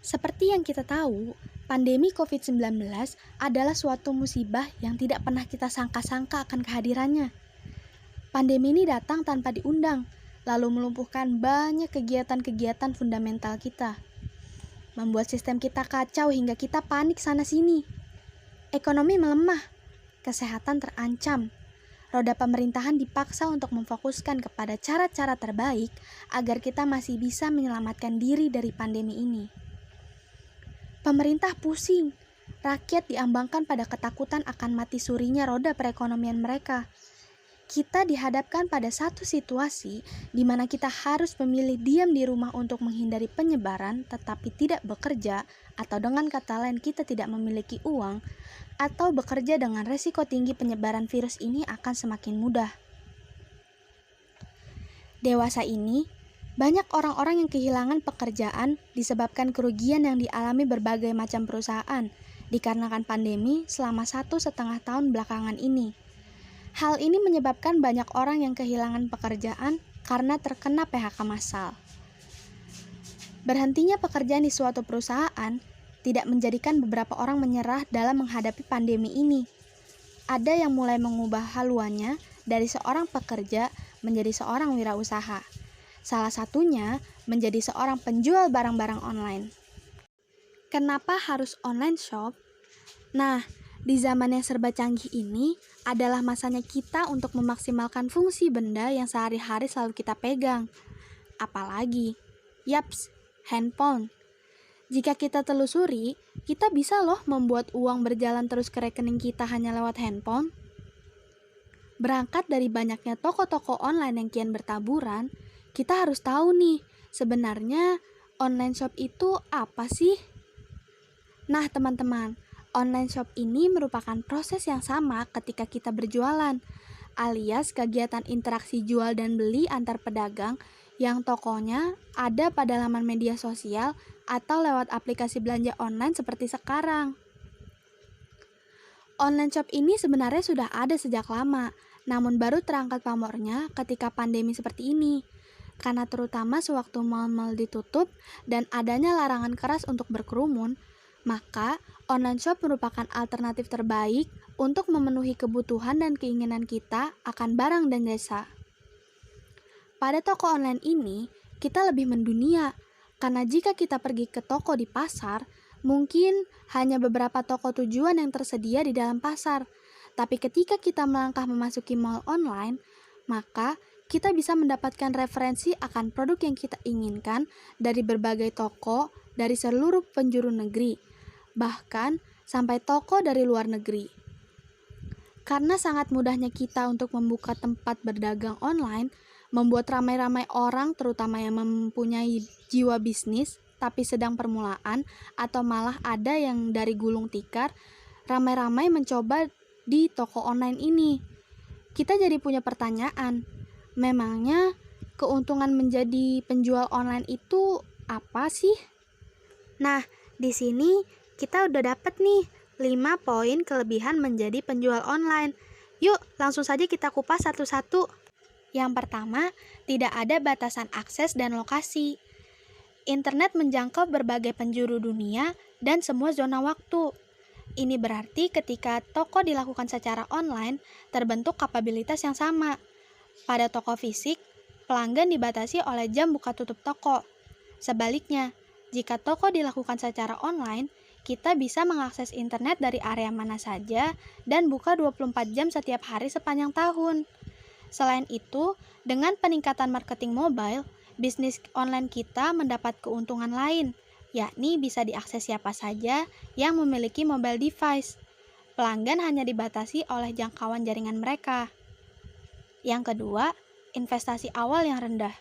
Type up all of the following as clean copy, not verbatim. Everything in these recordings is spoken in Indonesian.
Seperti yang kita tahu, pandemi COVID-19 adalah suatu musibah yang tidak pernah kita sangka-sangka akan kehadirannya. Pandemi ini datang tanpa diundang, lalu melumpuhkan banyak kegiatan-kegiatan fundamental kita. Membuat sistem kita kacau hingga kita panik sana-sini. Ekonomi melemah, kesehatan terancam. Roda pemerintahan dipaksa untuk memfokuskan kepada cara-cara terbaik agar kita masih bisa menyelamatkan diri dari pandemi ini. Pemerintah pusing, rakyat diambangkan pada ketakutan akan mati surinya roda perekonomian mereka. Kita dihadapkan pada satu situasi di mana kita harus memilih diam di rumah untuk menghindari penyebaran tetapi tidak bekerja, atau dengan kata lain kita tidak memiliki uang, atau bekerja dengan resiko tinggi penyebaran virus ini akan semakin mudah. Dewasa ini, banyak orang-orang yang kehilangan pekerjaan disebabkan kerugian yang dialami berbagai macam perusahaan dikarenakan pandemi selama 1,5 tahun belakangan ini. Hal ini menyebabkan banyak orang yang kehilangan pekerjaan karena terkena PHK massal. Berhentinya pekerjaan di suatu perusahaan tidak menjadikan beberapa orang menyerah dalam menghadapi pandemi ini. Ada yang mulai mengubah haluannya dari seorang pekerja menjadi seorang wirausaha. Salah satunya menjadi seorang penjual barang-barang online. Kenapa harus online shop? Nah, di zaman yang serba canggih ini adalah masanya kita untuk memaksimalkan fungsi benda yang sehari-hari selalu kita pegang. Apalagi, handphone. Jika kita telusuri, kita bisa loh membuat uang berjalan terus ke rekening kita hanya lewat handphone. Berangkat dari banyaknya toko-toko online yang kian bertaburan, kita harus tahu nih, sebenarnya online shop itu apa sih? Nah teman-teman, online shop ini merupakan proses yang sama ketika kita berjualan, alias kegiatan interaksi jual dan beli antar pedagang yang tokonya ada pada laman media sosial atau lewat aplikasi belanja online seperti sekarang. Online shop ini sebenarnya sudah ada sejak lama, namun baru terangkat pamornya ketika pandemi seperti ini. Karena terutama sewaktu mal-mal ditutup dan adanya larangan keras untuk berkerumun, maka online shop merupakan alternatif terbaik untuk memenuhi kebutuhan dan keinginan kita akan barang dan jasa. Pada toko online ini, kita lebih mendunia, karena jika kita pergi ke toko di pasar, mungkin hanya beberapa toko tujuan yang tersedia di dalam pasar. Tapi ketika kita melangkah memasuki mall online, maka kita bisa mendapatkan referensi akan produk yang kita inginkan dari berbagai toko dari seluruh penjuru negeri, bahkan sampai toko dari luar negeri. Karena sangat mudahnya kita untuk membuka tempat berdagang online, membuat ramai-ramai orang terutama yang mempunyai jiwa bisnis tapi sedang permulaan atau malah ada yang dari gulung tikar, ramai-ramai mencoba di toko online ini. Kita jadi punya pertanyaan, memangnya keuntungan menjadi penjual online itu apa sih? Nah, di sini kita udah dapet nih 5 poin kelebihan menjadi penjual online. Yuk, langsung saja kita kupas satu-satu. Yang pertama, tidak ada batasan akses dan lokasi. Internet menjangkau berbagai penjuru dunia dan semua zona waktu. Ini berarti ketika toko dilakukan secara online, terbentuk kapabilitas yang sama. Pada toko fisik, pelanggan dibatasi oleh jam buka tutup toko. Sebaliknya, jika toko dilakukan secara online, kita bisa mengakses internet dari area mana saja dan buka 24 jam setiap hari sepanjang tahun. Selain itu, dengan peningkatan marketing mobile, bisnis online kita mendapat keuntungan lain, yakni bisa diakses siapa saja yang memiliki mobile device. Pelanggan hanya dibatasi oleh jangkauan jaringan mereka. Yang kedua, investasi awal yang rendah.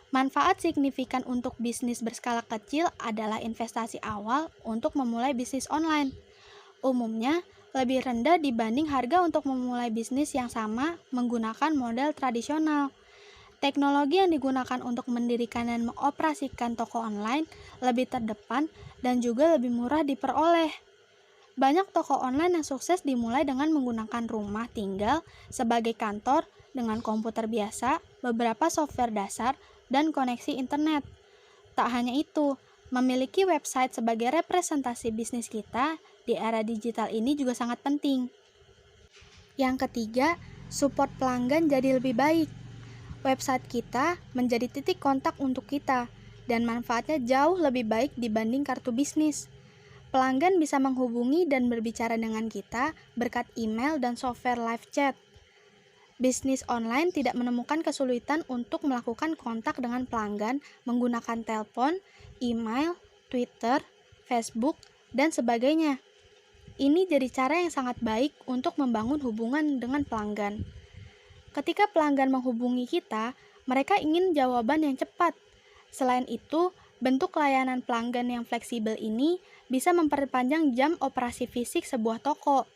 Manfaat signifikan untuk bisnis berskala kecil adalah investasi awal untuk memulai bisnis online. Umumnya, lebih rendah dibanding harga untuk memulai bisnis yang sama menggunakan model tradisional. Teknologi yang digunakan untuk mendirikan dan mengoperasikan toko online lebih terdepan dan juga lebih murah diperoleh. Banyak toko online yang sukses dimulai dengan menggunakan rumah tinggal sebagai kantor dengan komputer biasa, beberapa software dasar, dan koneksi internet. Tak hanya itu, Memiliki website sebagai representasi bisnis kita di era digital ini juga sangat penting. Yang ketiga, support pelanggan jadi lebih baik. Website kita menjadi titik kontak untuk kita, dan manfaatnya jauh lebih baik dibanding kartu bisnis. Pelanggan bisa menghubungi dan berbicara dengan kita berkat email dan software live chat. Bisnis online tidak menemukan kesulitan untuk melakukan kontak dengan pelanggan menggunakan telepon, email, Twitter, Facebook, dan sebagainya. Ini jadi cara yang sangat baik untuk membangun hubungan dengan pelanggan. Ketika pelanggan menghubungi kita, mereka ingin jawaban yang cepat. Selain itu, bentuk layanan pelanggan yang fleksibel ini bisa memperpanjang jam operasi fisik sebuah toko.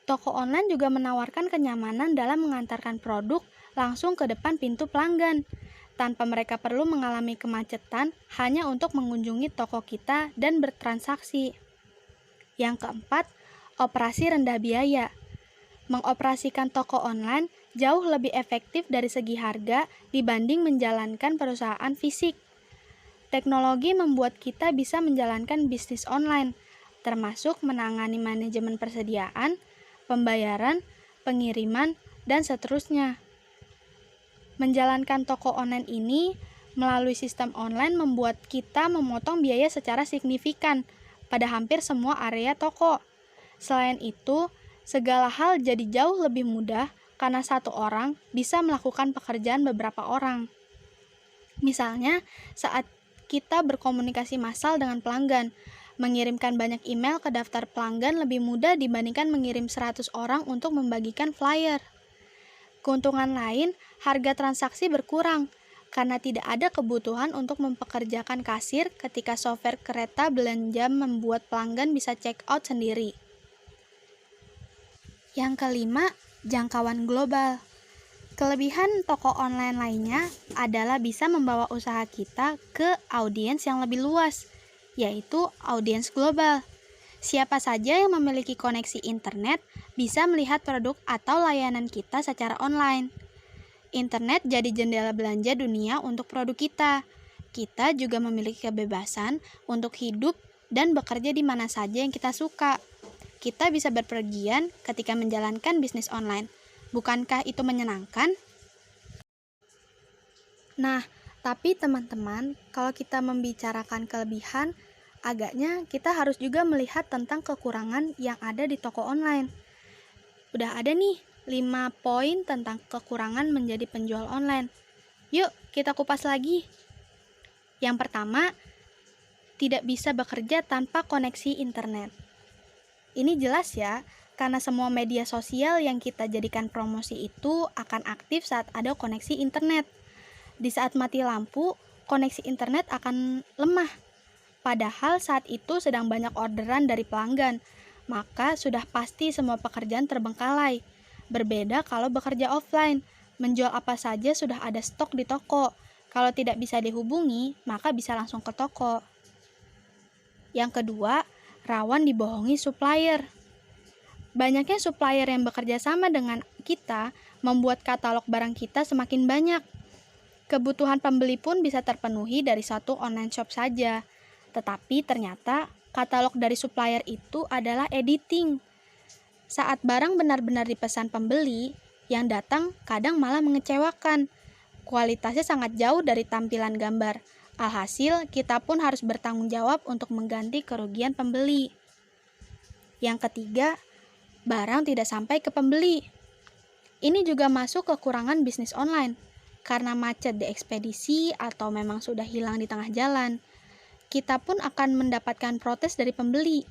Toko online juga menawarkan kenyamanan dalam mengantarkan produk langsung ke depan pintu pelanggan, tanpa mereka perlu mengalami kemacetan hanya untuk mengunjungi toko kita dan bertransaksi. Yang keempat, operasi rendah biaya. Mengoperasikan toko online jauh lebih efektif dari segi harga dibanding menjalankan perusahaan fisik. Teknologi membuat kita bisa menjalankan bisnis online, termasuk menangani manajemen persediaan, pembayaran, pengiriman, dan seterusnya. Menjalankan toko online ini melalui sistem online membuat kita memotong biaya secara signifikan pada hampir semua area toko. Selain itu, segala hal jadi jauh lebih mudah karena satu orang bisa melakukan pekerjaan beberapa orang. Misalnya, saat kita berkomunikasi massal dengan pelanggan, mengirimkan banyak email ke daftar pelanggan lebih mudah dibandingkan mengirim 100 orang untuk membagikan flyer. Keuntungan lain, harga transaksi berkurang karena tidak ada kebutuhan untuk mempekerjakan kasir ketika software kereta belanja membuat pelanggan bisa check out sendiri. Yang kelima, jangkauan global. Kelebihan toko online lainnya adalah bisa membawa usaha kita ke audiens yang lebih luas, yaitu audiens global. Siapa saja yang memiliki koneksi internet bisa melihat produk atau layanan kita secara online. Internet jadi jendela belanja dunia untuk produk kita. Kita juga memiliki kebebasan untuk hidup dan bekerja di mana saja yang kita suka. Kita bisa berpergian ketika menjalankan bisnis online. Bukankah itu menyenangkan? Nah, tapi teman-teman, kalau kita membicarakan kelebihan, agaknya kita harus juga melihat tentang kekurangan yang ada di toko online. Udah ada nih 5 poin tentang kekurangan menjadi penjual online. Yuk, kita kupas lagi. Yang pertama, tidak bisa bekerja tanpa koneksi internet. Ini jelas ya, karena semua media sosial yang kita jadikan promosi itu akan aktif saat ada koneksi internet. Di saat mati lampu, koneksi internet akan lemah. Padahal saat itu sedang banyak orderan dari pelanggan, maka sudah pasti semua pekerjaan terbengkalai. Berbeda kalau bekerja offline, menjual apa saja sudah ada stok di toko. Kalau tidak bisa dihubungi, maka bisa langsung ke toko. Yang kedua, rawan dibohongi supplier. Banyaknya supplier yang bekerja sama dengan kita membuat katalog barang kita semakin banyak. Kebutuhan pembeli pun bisa terpenuhi dari satu online shop saja. Tetapi ternyata katalog dari supplier itu adalah editing. Saat barang benar-benar dipesan pembeli, yang datang kadang malah mengecewakan. Kualitasnya sangat jauh dari tampilan gambar. Alhasil, kita pun harus bertanggung jawab untuk mengganti kerugian pembeli. Yang ketiga, barang tidak sampai ke pembeli. Ini juga masuk kekurangan bisnis online, karena macet di ekspedisi atau memang sudah hilang di tengah jalan. Kita pun akan mendapatkan protes dari pembeli.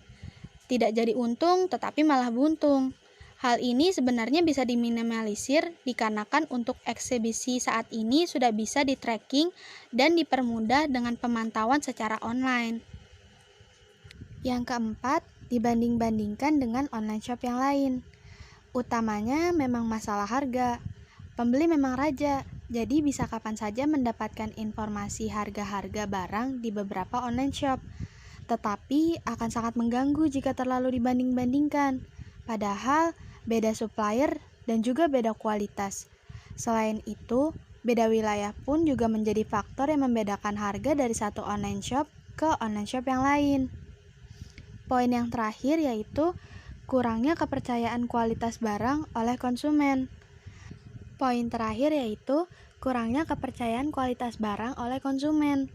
Tidak jadi untung, tetapi malah buntung. Hal ini sebenarnya bisa diminimalisir dikarenakan untuk eksibisi saat ini sudah bisa di-tracking dan dipermudah dengan pemantauan secara online. Yang keempat, dibanding-bandingkan dengan online shop yang lain. Utamanya memang masalah harga. Pembeli memang raja, jadi bisa kapan saja mendapatkan informasi harga-harga barang di beberapa online shop. Tetapi akan sangat mengganggu jika terlalu dibanding-bandingkan. Padahal beda supplier dan juga beda kualitas. Selain itu, beda wilayah pun juga menjadi faktor yang membedakan harga dari satu online shop ke online shop yang lain. Poin yang terakhir yaitu kurangnya kepercayaan kualitas barang oleh konsumen. Poin terakhir yaitu kurangnya kepercayaan kualitas barang oleh konsumen.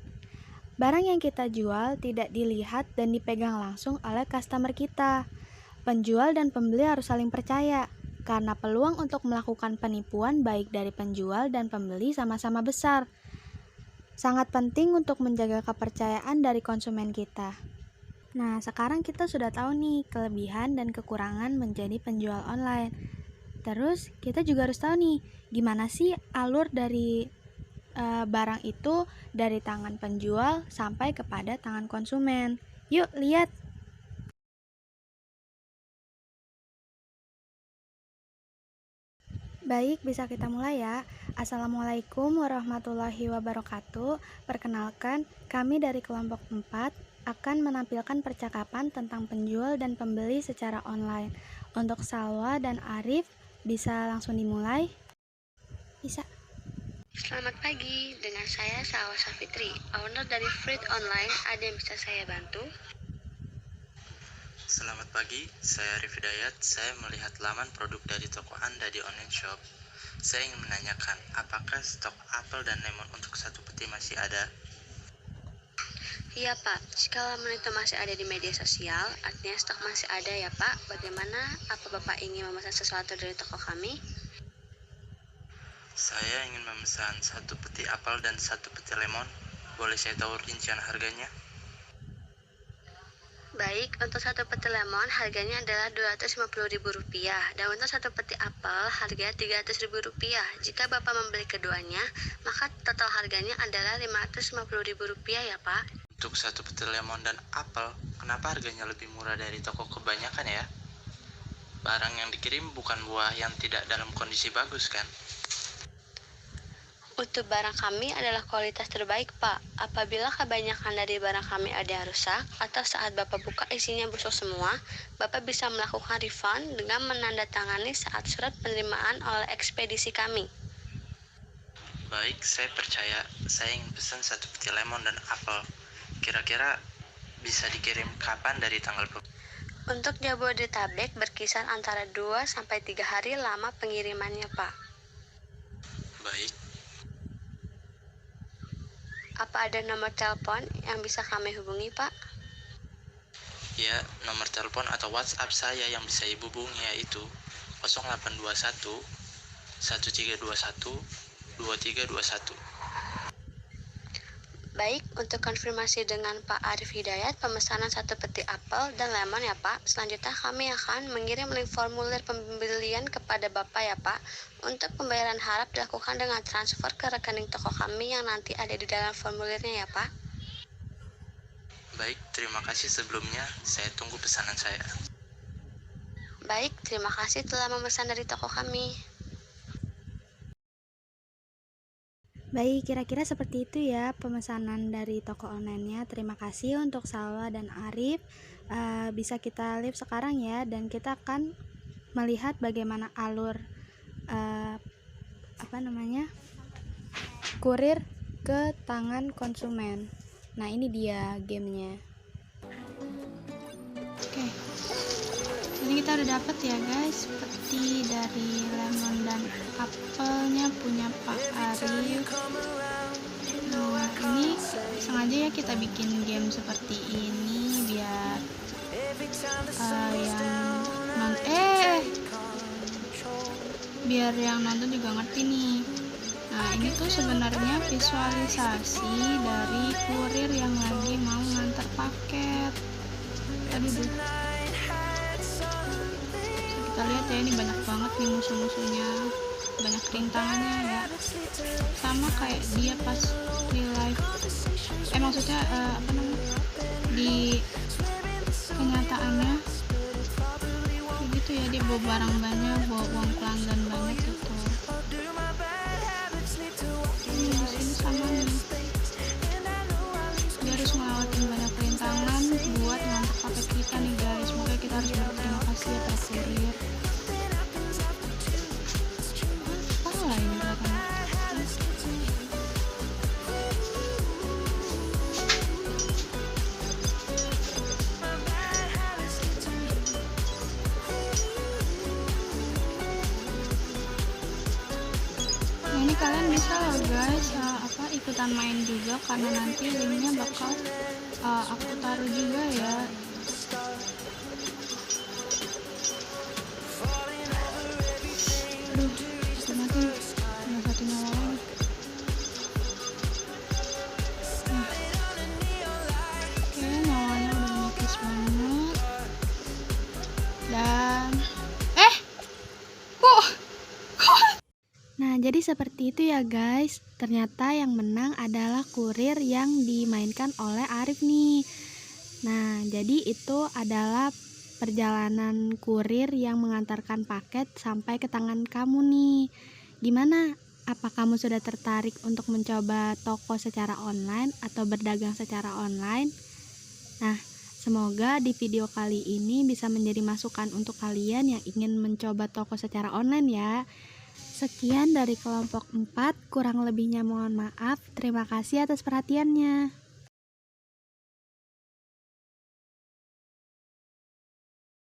Barang yang kita jual tidak dilihat dan dipegang langsung oleh customer kita. Penjual dan pembeli harus saling percaya, karena peluang untuk melakukan penipuan baik dari penjual dan pembeli sama-sama besar. Sangat penting untuk menjaga kepercayaan dari konsumen kita. Nah, sekarang kita sudah tahu nih kelebihan dan kekurangan menjadi penjual online. Terus, kita juga harus tahu nih, gimana sih alur dari barang itu dari tangan penjual sampai kepada tangan konsumen. Yuk, lihat! Baik, bisa kita mulai ya. Assalamualaikum warahmatullahi wabarakatuh. Perkenalkan, kami dari kelompok 4 akan menampilkan percakapan tentang penjual dan pembeli secara online. Untuk Salwa dan Arif, bisa langsung dimulai? Bisa. Selamat pagi, dengan saya Salwa Safitri, owner dari Fruit Online. Ada yang bisa saya bantu? Selamat pagi, saya Arif Hidayat. Saya melihat laman produk dari toko Anda di online shop. Saya ingin menanyakan, apakah stok apel dan lemon untuk satu peti masih ada? Iya Pak, jika laman itu masih ada di media sosial, artinya stok masih ada ya Pak. Bagaimana? Apa Bapak ingin memesan sesuatu dari toko kami? Saya ingin memesan satu peti apel dan satu peti lemon. Boleh saya tahu rincian harganya? Baik, untuk satu peti lemon harganya adalah Rp250.000 dan untuk satu peti apel harganya Rp300.000. Jika Bapak membeli keduanya, maka total harganya adalah Rp550.000 ya Pak. Untuk satu peti lemon dan apel, kenapa harganya lebih murah dari toko kebanyakan ya? Barang yang dikirim bukan buah yang tidak dalam kondisi bagus kan? Untuk barang kami adalah kualitas terbaik, Pak. Apabila kebanyakan dari barang kami ada yang rusak, atau saat Bapak buka isinya busuk semua, Bapak bisa melakukan refund dengan menandatangani saat surat penerimaan oleh ekspedisi kami. Baik, saya percaya. Saya ingin pesan satu peti lemon dan apel. Kira-kira bisa dikirim kapan dari tanggal berapa? Untuk Jabodetabek berkisar antara 2-3 hari lama pengirimannya, Pak. Baik. Apa ada nomor telepon yang bisa kami hubungi, Pak? Ya, nomor telepon atau WhatsApp saya yang bisa Ibu hubungi yaitu 0821 1321 2321. Baik, untuk konfirmasi dengan Pak Arif Hidayat, pemesanan satu peti apel dan lemon ya Pak. Selanjutnya kami akan mengirim link formulir pembelian kepada Bapak ya Pak. Untuk pembayaran harap dilakukan dengan transfer ke rekening toko kami yang nanti ada di dalam formulirnya ya Pak. Baik, terima kasih sebelumnya. Saya tunggu pesanan saya. Baik, terima kasih telah memesan dari toko kami. Baik, kira-kira seperti itu ya pemesanan dari toko online-nya. Terima kasih untuk Salwa dan Arif. Bisa kita live sekarang ya, dan kita akan melihat bagaimana alur kurir ke tangan konsumen. Nah, ini dia gamenya. Oke, ini kita udah dapet ya guys, peti dari lemon dan apelnya punya Pak Arif. Nah, ini sengaja ya kita bikin game seperti ini biar yang nonton juga ngerti nih. Nah, ini tuh sebenarnya visualisasi dari kurir yang lagi mau ngantar paket. Aduh. Kita lihat ya, ini banyak banget nih musuh-musuhnya, banyak rintangannya ya, sama kayak dia pas real life, maksudnya di kenyataannya begitu ya, dia bawa barang banyak, bawa uang pelanggan banyak gitu. Ini di sini sama nih, dia harus ngelewatin banyak rintangan buat ngantar paket kita nih guys. Makanya kita harus berterima kasih ya para kurir. Salah ini gerakannya. kalian bisa loh guys ikutan main juga, karena nanti linknya bakal aku taruh juga ya. Aduh, mati tinggal satu nyawa lagi. Oke, nyawanya udah menipis banget. Dan Nah, jadi seperti itu ya guys. Ternyata yang menang adalah kurir yang dimainkan oleh Arif nih. Nah, jadi itu adalah perjalanan kurir yang mengantarkan paket sampai ke tangan kamu nih. Gimana? Apa kamu sudah tertarik untuk mencoba toko secara online atau berdagang secara online? Nah, semoga di video kali ini bisa menjadi masukan untuk kalian yang ingin mencoba toko secara online ya. Sekian dari kelompok 4, kurang lebihnya mohon maaf. Terima kasih atas perhatiannya.